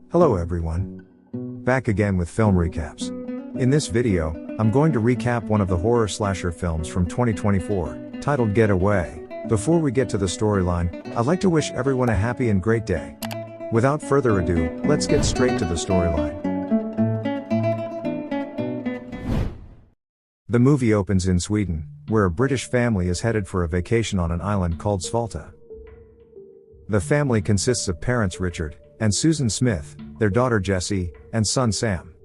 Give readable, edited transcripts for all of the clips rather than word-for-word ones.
Hello everyone. Back again with film recaps. In this video, I'm going to recap one of the horror slasher films from 2024, titled Get Away. Before we get to the storyline, I'd like to wish everyone a happy and great day. Without further ado, let's get straight to the storyline. The movie opens in Sweden, where a British family is headed for a vacation on an island called Svalta. The family consists of parents Richard and Susan Smith, their daughter Jessie, and son Sam.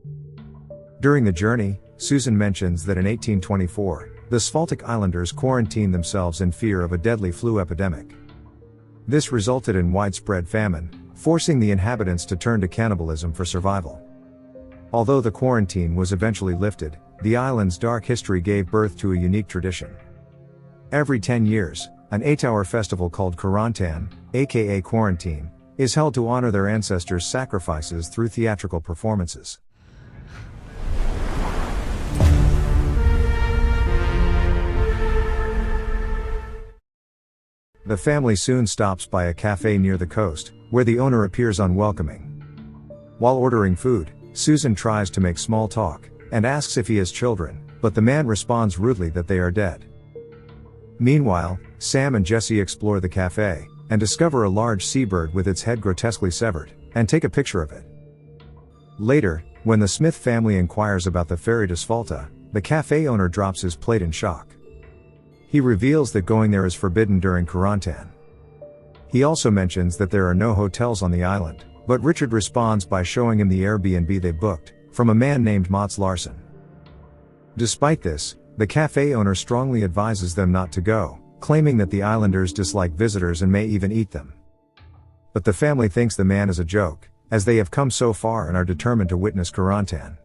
During the journey, Susan mentions that in 1824, the Svaltic Islanders quarantined themselves in fear of a deadly flu epidemic. This resulted in widespread famine, forcing the inhabitants to turn to cannibalism for survival. Although the quarantine was eventually lifted, the island's dark history gave birth to a unique tradition. Every 10 years, an 8-hour festival called Quarantan, aka Quarantine, is held to honor their ancestors' sacrifices through theatrical performances. The family soon stops by a cafe near the coast, where the owner appears unwelcoming. While ordering food, Susan tries to make small talk, and asks if he has children, but the man responds rudely that they are dead. Meanwhile, Sam and Jessie explore the cafe, and discover a large seabird with its head grotesquely severed, and take a picture of it. Later, when the Smith family inquires about the ferry to Svalta, the cafe owner drops his plate in shock. He reveals that going there is forbidden during Quarantan. He also mentions that there are no hotels on the island, but Richard responds by showing him the Airbnb they booked, from a man named Mats Larsson. Despite this, the cafe owner strongly advises them not to go, claiming that the islanders dislike visitors and may even eat them. But the family thinks the man is a joke, as they have come so far and are determined to witness Quarantan.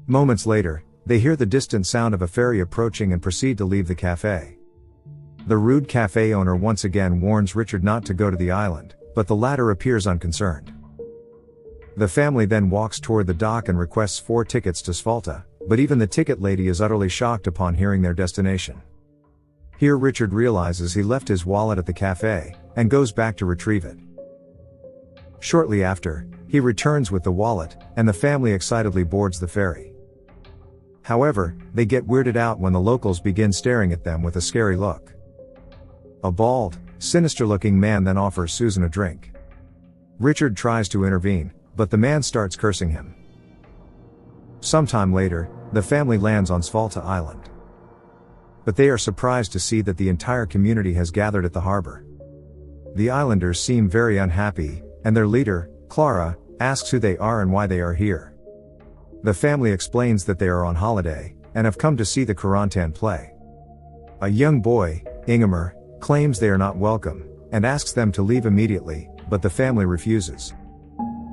Moments later, they hear the distant sound of a ferry approaching and proceed to leave the cafe. The rude cafe owner once again warns Richard not to go to the island, but the latter appears unconcerned. The family then walks toward the dock and requests 4 tickets to Svalta, but even the ticket lady is utterly shocked upon hearing their destination. Here Richard realizes he left his wallet at the cafe, and goes back to retrieve it. Shortly after, he returns with the wallet, and the family excitedly boards the ferry. However, they get weirded out when the locals begin staring at them with a scary look. A bald, sinister-looking man then offers Susan a drink. Richard tries to intervene, but the man starts cursing him. Sometime later, the family lands on Svalta Island. But they are surprised to see that the entire community has gathered at the harbor. The islanders seem very unhappy, and their leader, Clara, asks who they are and why they are here. The family explains that they are on holiday, and have come to see the Quarantan play. A young boy, Ingemar, claims they are not welcome, and asks them to leave immediately, but the family refuses.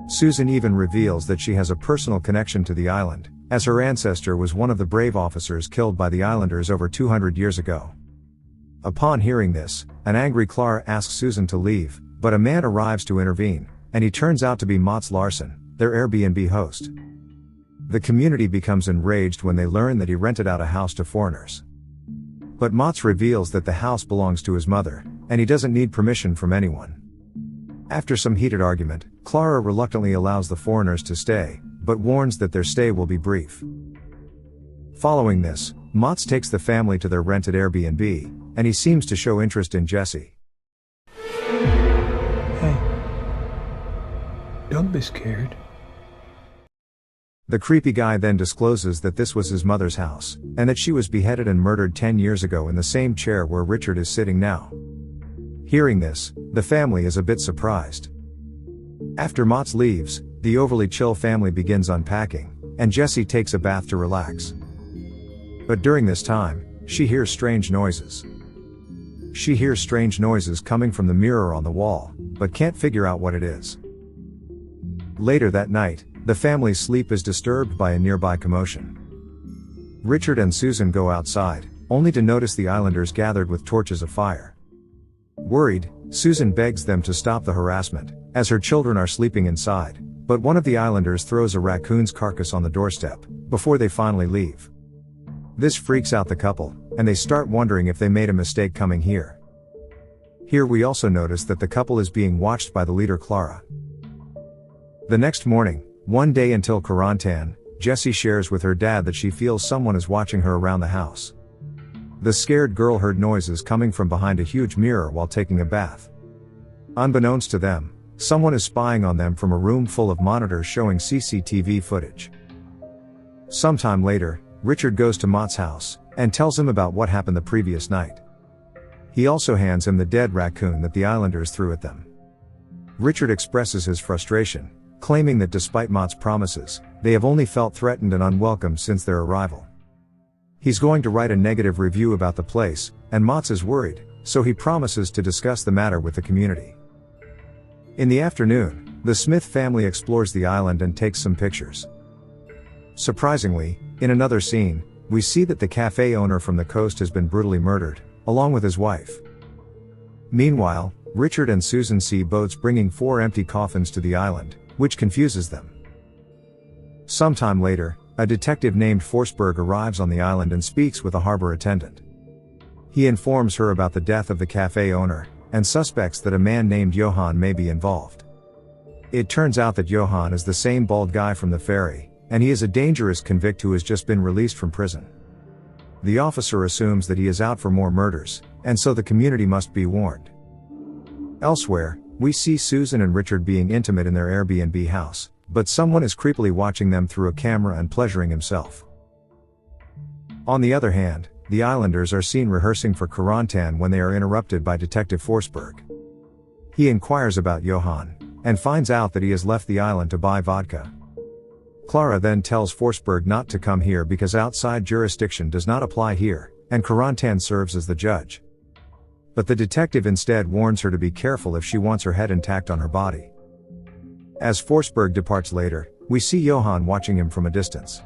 Susan even reveals that she has a personal connection to the island, as her ancestor was one of the brave officers killed by the islanders over 200 years ago. Upon hearing this, an angry Clara asks Susan to leave, but a man arrives to intervene, and he turns out to be Mats Larsson, their Airbnb host. The community becomes enraged when they learn that he rented out a house to foreigners. But Mats reveals that the house belongs to his mother, and he doesn't need permission from anyone. After some heated argument, Clara reluctantly allows the foreigners to stay, but warns that their stay will be brief. Following this, Mats takes the family to their rented Airbnb, and he seems to show interest in Jessie. Hey, don't be scared. The creepy guy then discloses that this was his mother's house, and that she was beheaded and murdered 10 years ago in the same chair where Richard is sitting now. Hearing this, the family is a bit surprised. After Mats leaves, the overly chill family begins unpacking, and Jessie takes a bath to relax. But during this time, she hears strange noises. She hears strange noises coming from the mirror on the wall, but can't figure out what it is. Later that night, the family's sleep is disturbed by a nearby commotion. Richard and Susan go outside, only to notice the islanders gathered with torches afire. Worried, Susan begs them to stop the harassment, as her children are sleeping inside, but one of the islanders throws a raccoon's carcass on the doorstep, before they finally leave. This freaks out the couple, and they start wondering if they made a mistake coming here. Here we also notice that the couple is being watched by the leader Clara. The next morning, one day until quarantine, Jessie shares with her dad that she feels someone is watching her around the house. The scared girl heard noises coming from behind a huge mirror while taking a bath. Unbeknownst to them, someone is spying on them from a room full of monitors showing CCTV footage. Sometime later, Richard goes to Mott's house and tells him about what happened the previous night. He also hands him the dead raccoon that the islanders threw at them. Richard expresses his frustration, claiming that despite Mott's promises, they have only felt threatened and unwelcome since their arrival. He's going to write a negative review about the place, and Mott is worried, so he promises to discuss the matter with the community. In the afternoon, the Smith family explores the island and takes some pictures. Surprisingly, in another scene, we see that the cafe owner from the coast has been brutally murdered, along with his wife. Meanwhile, Richard and Susan see boats bringing 4 empty coffins to the island, which confuses them. Sometime later, a detective named Forsberg arrives on the island and speaks with a harbor attendant. He informs her about the death of the cafe owner, and suspects that a man named Johan may be involved. It turns out that Johan is the same bald guy from the ferry, and he is a dangerous convict who has just been released from prison. The officer assumes that he is out for more murders, and so the community must be warned. Elsewhere, we see Susan and Richard being intimate in their Airbnb house, but someone is creepily watching them through a camera and pleasuring himself. On the other hand, the islanders are seen rehearsing for quarantine when they are interrupted by Detective Forsberg. He inquires about Johan, and finds out that he has left the island to buy vodka. Clara then tells Forsberg not to come here because outside jurisdiction does not apply here, and quarantine serves as the judge. But the detective instead warns her to be careful if she wants her head intact on her body. As Forsberg departs later, we see Johan watching him from a distance.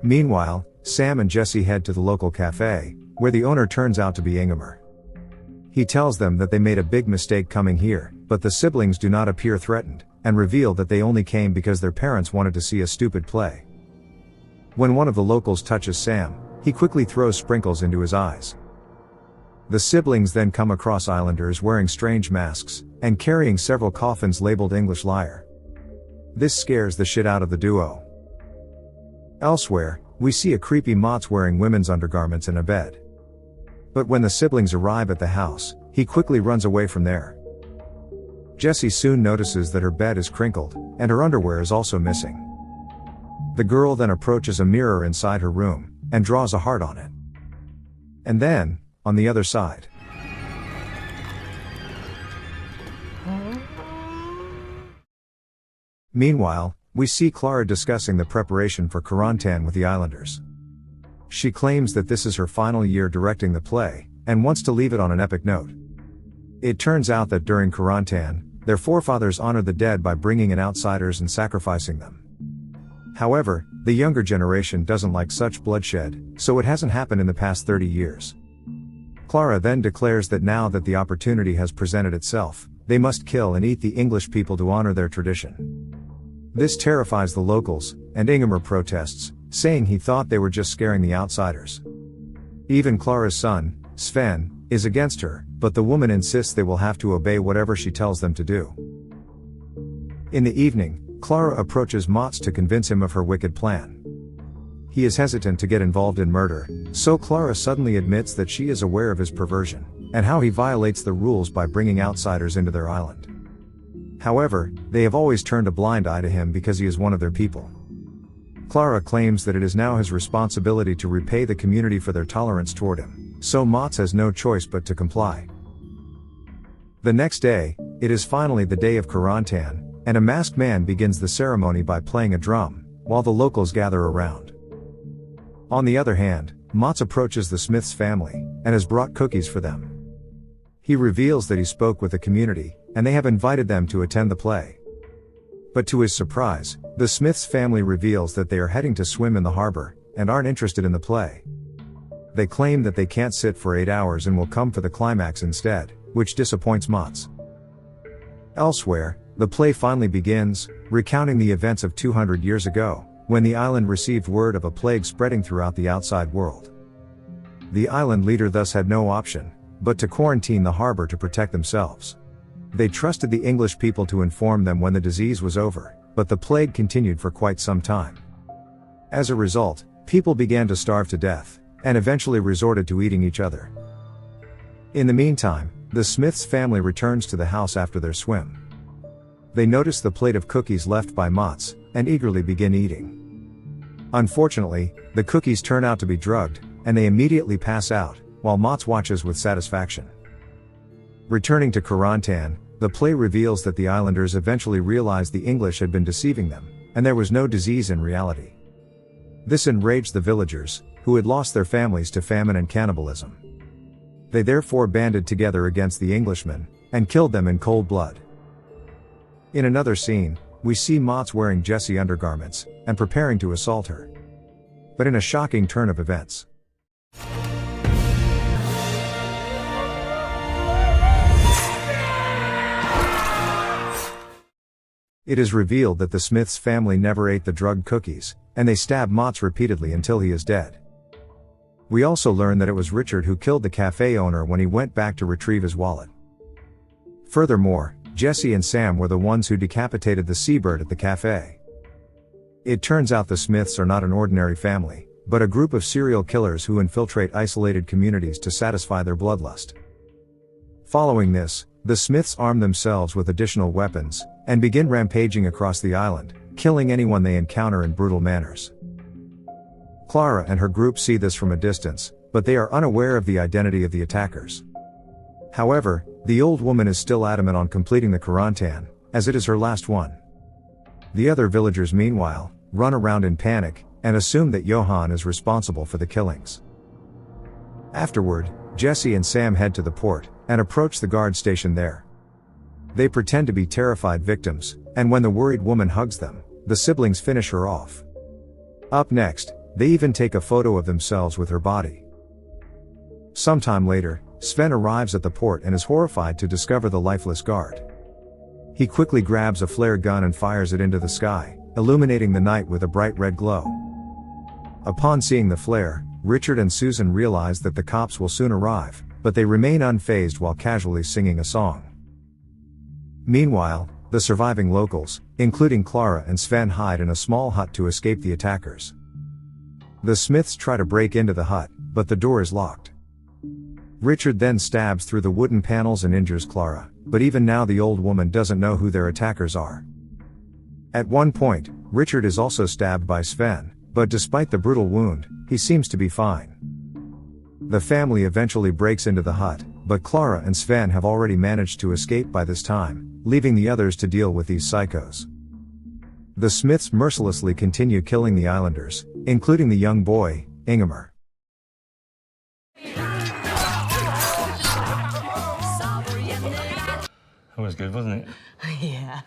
Meanwhile, Sam and Jessie head to the local cafe, where the owner turns out to be Ingemar. He tells them that they made a big mistake coming here, but the siblings do not appear threatened, and reveal that they only came because their parents wanted to see a stupid play. When one of the locals touches Sam, he quickly throws sprinkles into his eyes. The siblings then come across islanders wearing strange masks, and carrying several coffins labeled English Liar. This scares the shit out of the duo. Elsewhere, we see a creepy Mott wearing women's undergarments in a bed. But when the siblings arrive at the house, he quickly runs away from there. Jessie soon notices that her bed is crinkled, and her underwear is also missing. The girl then approaches a mirror inside her room, and draws a heart on it. And then, on the other side, meanwhile, we see Clara discussing the preparation for quarantine with the islanders. She claims that this is her final year directing the play, and wants to leave it on an epic note. It turns out that during quarantine, their forefathers honored the dead by bringing in outsiders and sacrificing them. However, the younger generation doesn't like such bloodshed, so it hasn't happened in the past 30 years. Clara then declares that now that the opportunity has presented itself, they must kill and eat the English people to honor their tradition. This terrifies the locals, and Ingemar protests, saying he thought they were just scaring the outsiders. Even Clara's son, Sven, is against her, but the woman insists they will have to obey whatever she tells them to do. In the evening, Clara approaches Mott to convince him of her wicked plan. He is hesitant to get involved in murder, so Clara suddenly admits that she is aware of his perversion, and how he violates the rules by bringing outsiders into their island. However, they have always turned a blind eye to him because he is one of their people. Clara claims that it is now his responsibility to repay the community for their tolerance toward him, so Mott has no choice but to comply. The next day, it is finally the day of quarantine, and a masked man begins the ceremony by playing a drum, while the locals gather around. On the other hand, Mott approaches the Smiths family, and has brought cookies for them. He reveals that he spoke with the community, and they have invited them to attend the play. But to his surprise, the Smiths family reveals that they are heading to swim in the harbor, and aren't interested in the play. They claim that they can't sit for 8 hours and will come for the climax instead, which disappoints Mott. Elsewhere, the play finally begins, recounting the events of 200 years ago, when the island received word of a plague spreading throughout the outside world. The island leader thus had no option, but to quarantine the harbor to protect themselves. They trusted the English people to inform them when the disease was over, but the plague continued for quite some time. As a result, people began to starve to death, and eventually resorted to eating each other. In the meantime, the Smiths family returns to the house after their swim. They notice the plate of cookies left by Mats, and eagerly begin eating. Unfortunately, the cookies turn out to be drugged, and they immediately pass out, while Mats watches with satisfaction. Returning to Karantan, the play reveals that the islanders eventually realized the English had been deceiving them, and there was no disease in reality. This enraged the villagers, who had lost their families to famine and cannibalism. They therefore banded together against the Englishmen, and killed them in cold blood. In another scene, we see Mats wearing Jessie undergarments, and preparing to assault her. But in a shocking turn of events, it is revealed that the Smiths family never ate the drugged cookies, and they stab Mats repeatedly until he is dead. We also learn that it was Richard who killed the cafe owner when he went back to retrieve his wallet. Furthermore, Jessie and Sam were the ones who decapitated the seabird at the cafe. It turns out the Smiths are not an ordinary family, but a group of serial killers who infiltrate isolated communities to satisfy their bloodlust. Following this, the Smiths arm themselves with additional weapons, and begin rampaging across the island, killing anyone they encounter in brutal manners. Clara and her group see this from a distance, but they are unaware of the identity of the attackers. However, the old woman is still adamant on completing the Karantan, as it is her last one. The other villagers meanwhile, run around in panic, and assume that Johan is responsible for the killings. Afterward, Jessie and Sam head to the port, and approach the guard station there. They pretend to be terrified victims, and when the worried woman hugs them, the siblings finish her off. Up next, they even take a photo of themselves with her body. Sometime later, Sven arrives at the port and is horrified to discover the lifeless guard. He quickly grabs a flare gun and fires it into the sky, illuminating the night with a bright red glow. Upon seeing the flare, Richard and Susan realize that the cops will soon arrive, but they remain unfazed while casually singing a song. Meanwhile, the surviving locals, including Clara and Sven, hide in a small hut to escape the attackers. The Smiths try to break into the hut, but the door is locked. Richard then stabs through the wooden panels and injures Clara, but even now the old woman doesn't know who their attackers are. At one point, Richard is also stabbed by Sven, but despite the brutal wound, he seems to be fine. The family eventually breaks into the hut, but Clara and Sven have already managed to escape by this time, leaving the others to deal with these psychos. The Smiths mercilessly continue killing the islanders, including the young boy, Ingemar. That was good, wasn't it? Yeah.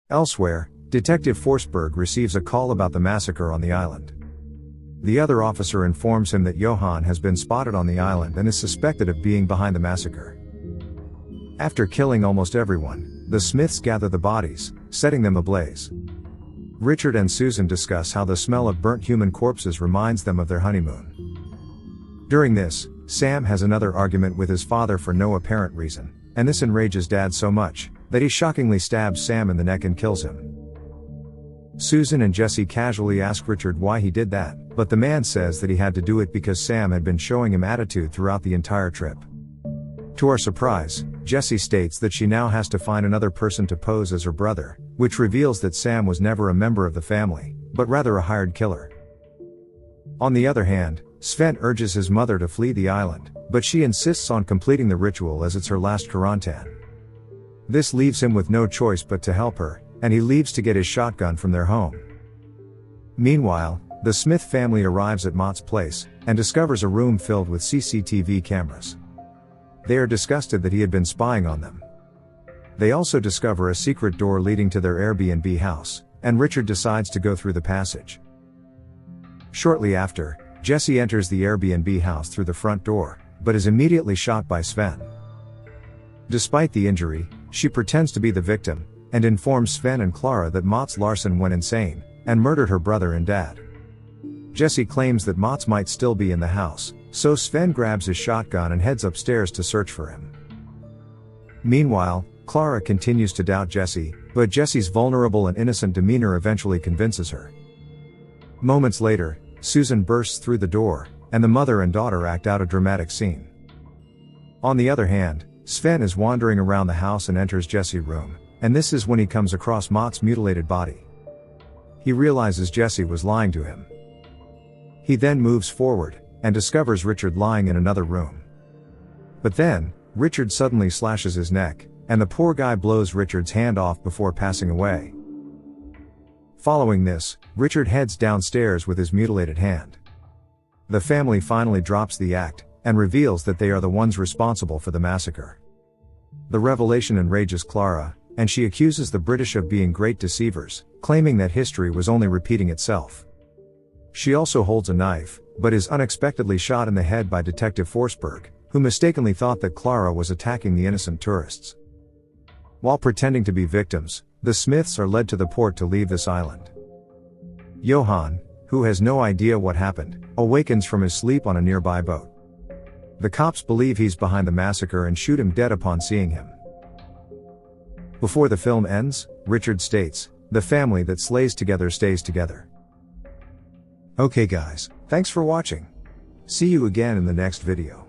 Elsewhere, Detective Forsberg receives a call about the massacre on the island. The other officer informs him that Johan has been spotted on the island and is suspected of being behind the massacre. After killing almost everyone, the Smiths gather the bodies, setting them ablaze. Richard and Susan discuss how the smell of burnt human corpses reminds them of their honeymoon. During this, Sam has another argument with his father for no apparent reason, and this enrages Dad so much that he shockingly stabs Sam in the neck and kills him. Susan and Jessie casually ask Richard why he did that, but the man says that he had to do it because Sam had been showing him attitude throughout the entire trip. To our surprise, Jessie states that she now has to find another person to pose as her brother, which reveals that Sam was never a member of the family, but rather a hired killer. On the other hand, Sven urges his mother to flee the island, but she insists on completing the ritual as it's her last Karantan. This leaves him with no choice but to help her, and he leaves to get his shotgun from their home. Meanwhile, the Smith family arrives at Mott's place, and discovers a room filled with CCTV cameras. They are disgusted that he had been spying on them. They also discover a secret door leading to their Airbnb house, and Richard decides to go through the passage. Shortly after, Jessie enters the Airbnb house through the front door, but is immediately shot by Sven. Despite the injury, she pretends to be the victim, and informs Sven and Clara that Mats Larsson went insane, and murdered her brother and dad. Jessie claims that Mats might still be in the house, so Sven grabs his shotgun and heads upstairs to search for him. Meanwhile, Clara continues to doubt Jesse, but Jesse's vulnerable and innocent demeanor eventually convinces her. Moments later, Susan bursts through the door, and the mother and daughter act out a dramatic scene. On the other hand, Sven is wandering around the house and enters Jesse's room, and this is when he comes across Mott's mutilated body. He realizes Jesse was lying to him. He then moves forward, and discovers Richard lying in another room. But then, Richard suddenly slashes his neck, and the poor guy blows Richard's hand off before passing away. Following this, Richard heads downstairs with his mutilated hand. The family finally drops the act, and reveals that they are the ones responsible for the massacre. The revelation enrages Clara, and she accuses the British of being great deceivers, claiming that history was only repeating itself. She also holds a knife, but is unexpectedly shot in the head by Detective Forsberg, who mistakenly thought that Clara was attacking the innocent tourists. While pretending to be victims, the Smiths are led to the port to leave this island. Johann, who has no idea what happened, awakens from his sleep on a nearby boat. The cops believe he's behind the massacre and shoot him dead upon seeing him. Before the film ends, Richard states, "The family that slays together stays together." Okay guys, thanks for watching. See you again in the next video.